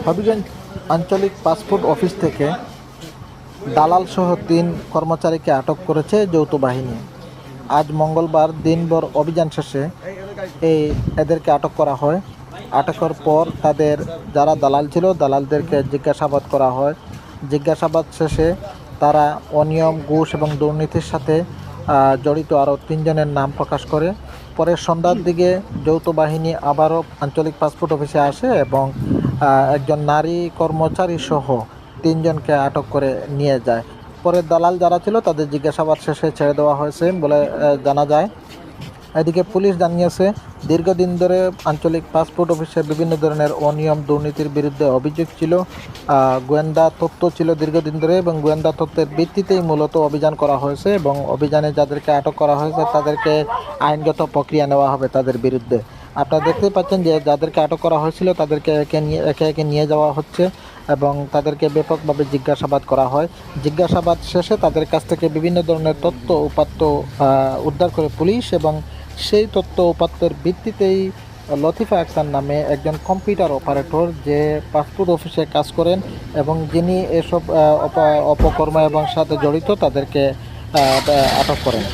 হবিগঞ্জ আঞ্চলিক passport office থেকে দালাল সহ ৩ কর্মচারীকে আটক করেছে যৌথ বাহিনী। আজ মঙ্গলবার দিনভর অভিযান শেষে এদেরকে আটক করা হয়। আটকের পর তাদের যারা দালাল ছিল দালালদেরকে জিজ্ঞাসাবাদ করা হয়। জিজ্ঞাসাবাদ শেষে তারা অনিয়ম, ঘুষ এবং দুর্নীতির সাথে জড়িত আরও ৩ জনের নাম প্রকাশ করে। পরে সন্ধ্যার দিকে যৌথ বাহিনী আবারও আঞ্চলিক পাসপোর্ট অফিসে আসে এবং একজন নারী কর্মচারী সহ ৩ জনকে আটক করে নিয়ে যায়। পরে দালাল যারা ছিল তাদের জিজ্ঞাসাবাদ শেষে ছেড়ে দেওয়া হয়েছে বলে জানা যায়। এদিকে পুলিশ জানিয়েছে, দীর্ঘদিন ধরে আঞ্চলিক পাসপোর্ট অফিসে বিভিন্ন ধরনের অনিয়ম, দুর্নীতির বিরুদ্ধে অভিযোগ ছিল। গোয়েন্দা তথ্য ছিল দীর্ঘদিন ধরে এবং গোয়েন্দা তথ্যের ভিত্তিতেই মূলত অভিযান করা হয়েছে এবং অভিযানে যাদেরকে আটক করা হয়েছে তাদেরকে আইনগত প্রক্রিয়া নেওয়া হবে তাদের বিরুদ্ধে। আপনারা দেখতেই পাচ্ছেন যে যাদেরকে আটক করা হয়েছিল তাদেরকে একে একে নিয়ে যাওয়া হচ্ছে এবং তাদেরকে ব্যাপকভাবে জিজ্ঞাসাবাদ করা হয়। জিজ্ঞাসাবাদ শেষে তাদের কাছ থেকে বিভিন্ন ধরনের তথ্য উপাত্ত উদ্ধার করে পুলিশ এবং সেই তথ্য উপাত্তের ভিত্তিতেই লতিফা আক্তার নামে একজন কম্পিউটার অপারেটর যে পাসপোর্ট অফিসে কাজ করেন এবং যিনি এসব অপকর্ম এবং সাথে জড়িত তাদেরকে আটক করেন।